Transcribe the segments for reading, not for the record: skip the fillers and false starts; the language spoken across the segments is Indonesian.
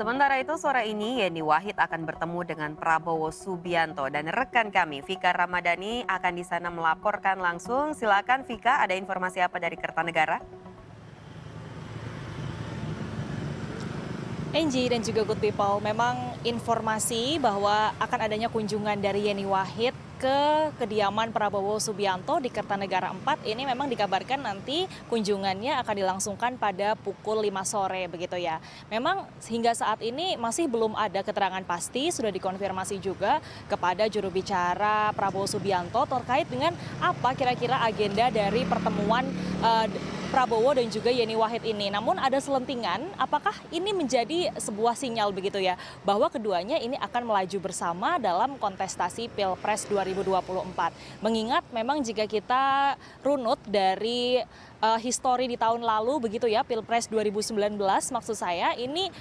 Sementara itu sore ini Yeni Wahid akan bertemu dengan Prabowo Subianto dan rekan kami Vika Ramadhani akan di sana melaporkan langsung. Silakan Vika, ada informasi apa dari Kertanegara? Angie dan juga Good People, memang informasi bahwa akan adanya kunjungan dari Yeni Wahid ke kediaman Prabowo Subianto di Kertanegara 4 ini memang dikabarkan nanti kunjungannya akan dilangsungkan pada pukul 5 sore begitu ya. Memang hingga saat ini masih belum ada keterangan pasti, sudah dikonfirmasi juga kepada juru bicara Prabowo Subianto terkait dengan apa kira-kira agenda dari pertemuan Prabowo dan juga Yeni Wahid ini. Namun ada selentingan, apakah ini menjadi sebuah sinyal begitu ya, bahwa keduanya ini akan melaju bersama dalam kontestasi Pilpres 2024. Mengingat memang jika kita runut dari histori di tahun lalu begitu ya, Pilpres 2019 maksud saya, ini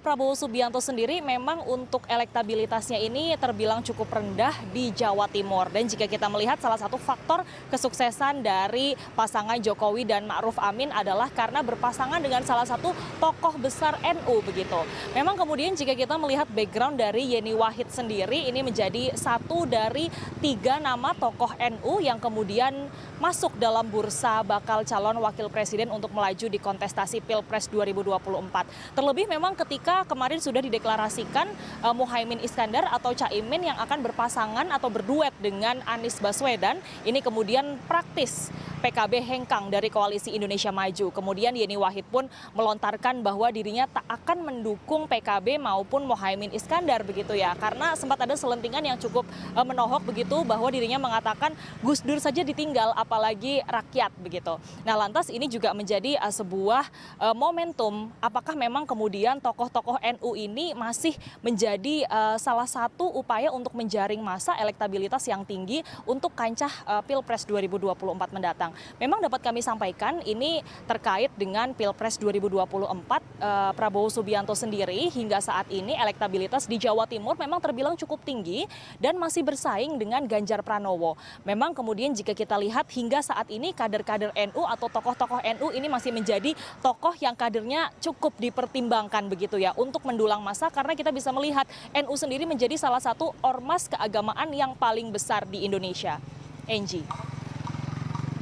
Prabowo Subianto sendiri memang untuk elektabilitasnya ini terbilang cukup rendah di Jawa Timur. Dan jika kita melihat salah satu faktor kesuksesan dari pasangan Jokowi dan Ma'ruf Amin adalah karena berpasangan dengan salah satu tokoh besar NU begitu. Memang kemudian jika kita melihat background dari Yeni Wahid sendiri, ini menjadi satu dari 3 nama tokoh NU yang kemudian masuk dalam bursa bakal calon wakil presiden untuk melaju di kontestasi Pilpres 2024. Terlebih memang ketika kemarin sudah dideklarasikan Muhaimin Iskandar atau Caimin yang akan berpasangan atau berduet dengan Anies Baswedan, ini kemudian praktis PKB hengkang dari Koalisi Indonesia Maju. Kemudian Yeni Wahid pun melontarkan bahwa dirinya tak akan mendukung PKB maupun Muhaimin Iskandar begitu ya. Karena sempat ada selentingan yang cukup menohok begitu bahwa dirinya mengatakan Gus Dur saja ditinggal apalagi rakyat begitu. Nah lantas ini juga menjadi sebuah momentum apakah memang kemudian tokoh-tokoh NU ini masih menjadi salah satu upaya untuk menjaring massa elektabilitas yang tinggi untuk kancah Pilpres 2024 mendatang. Memang dapat kami sampaikan ini terkait dengan Pilpres 2024 Prabowo Subianto sendiri hingga saat ini elektabilitas di Jawa Timur memang terbilang cukup tinggi dan masih bersaing dengan Ganjar Pranowo. Memang kemudian jika kita lihat hingga saat ini kader-kader NU atau tokoh-tokoh NU ini masih menjadi tokoh yang kadernya cukup dipertimbangkan begitu ya untuk mendulang massa karena kita bisa melihat NU sendiri menjadi salah satu ormas keagamaan yang paling besar di Indonesia. Angie.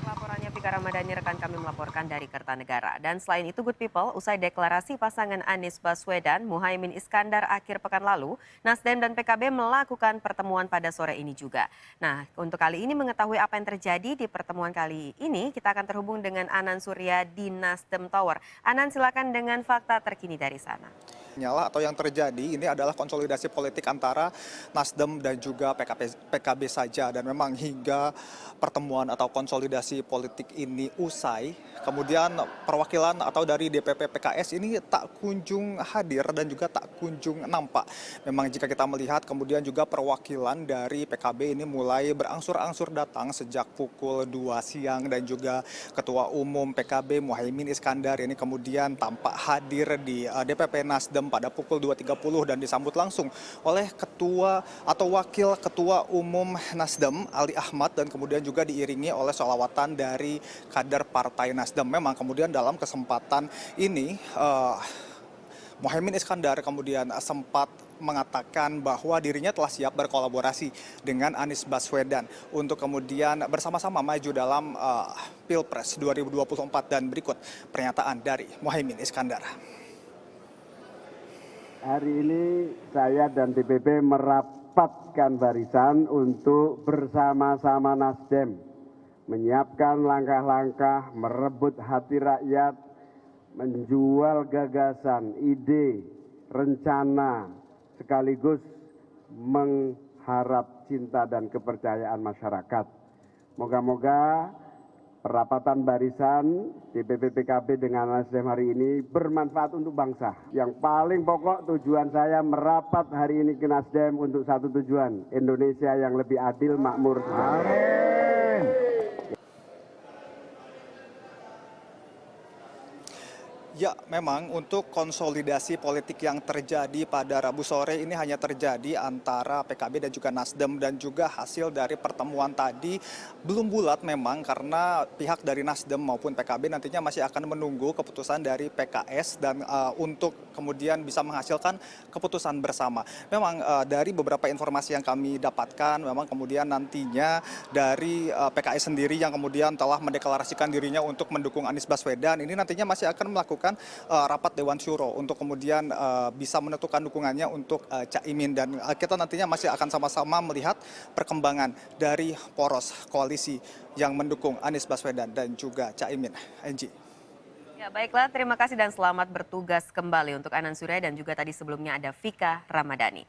Laporannya Vika Ramadhani, rekan kami melaporkan dari Kertanegara. Dan selain itu Good People, usai deklarasi pasangan Anies Baswedan, Muhaimin Iskandar akhir pekan lalu, Nasdem dan PKB melakukan pertemuan pada sore ini juga. Nah, untuk kali ini mengetahui apa yang terjadi di pertemuan kali ini, kita akan terhubung dengan Anan Surya di Nasdem Tower. Anan, silakan dengan fakta terkini dari sana. Nyala atau yang terjadi ini adalah konsolidasi politik antara Nasdem dan juga PKB saja, dan memang hingga pertemuan atau konsolidasi politik ini usai, kemudian perwakilan atau dari DPP PKS ini tak kunjung hadir dan juga tak kunjung nampak. Memang jika kita melihat kemudian juga perwakilan dari PKB ini mulai berangsur-angsur datang sejak pukul 2 siang dan juga Ketua Umum PKB Muhaimin Iskandar ini kemudian tampak hadir di DPP Nasdem pada pukul 2.30 dan disambut langsung oleh Ketua atau Wakil Ketua Umum Nasdem Ali Ahmad dan kemudian juga diiringi oleh sholawatan dari kader Partai Nasdem. Memang kemudian dalam kesempatan ini Muhaimin Iskandar kemudian sempat mengatakan bahwa dirinya telah siap berkolaborasi dengan Anies Baswedan untuk kemudian bersama-sama maju dalam Pilpres 2024 dan berikut pernyataan dari Muhaimin Iskandar. Hari ini saya dan DPP merapatkan barisan untuk bersama-sama Nasdem menyiapkan langkah-langkah merebut hati rakyat, menjual gagasan, ide, rencana, sekaligus mengharap cinta dan kepercayaan masyarakat. Moga-moga perapatan barisan DPP PKB dengan Nasdem hari ini bermanfaat untuk bangsa. Yang paling pokok tujuan saya merapat hari ini ke Nasdem untuk satu tujuan, Indonesia yang lebih adil, makmur. Amin. Ya, memang untuk konsolidasi politik yang terjadi pada Rabu sore ini hanya terjadi antara PKB dan juga Nasdem, dan juga hasil dari pertemuan tadi belum bulat memang karena pihak dari Nasdem maupun PKB nantinya masih akan menunggu keputusan dari PKS dan untuk kemudian bisa menghasilkan keputusan bersama. Memang dari beberapa informasi yang kami dapatkan memang kemudian nantinya dari PKS sendiri yang kemudian telah mendeklarasikan dirinya untuk mendukung Anies Baswedan ini nantinya masih akan melakukan rapat Dewan Syuro untuk kemudian bisa menentukan dukungannya untuk Caimin, dan kita nantinya masih akan sama-sama melihat perkembangan dari poros koalisi yang mendukung Anies Baswedan dan juga Caimin. Angie. Ya, baiklah, terima kasih dan selamat bertugas kembali untuk Anan Surya dan juga tadi sebelumnya ada Vika Ramadhani.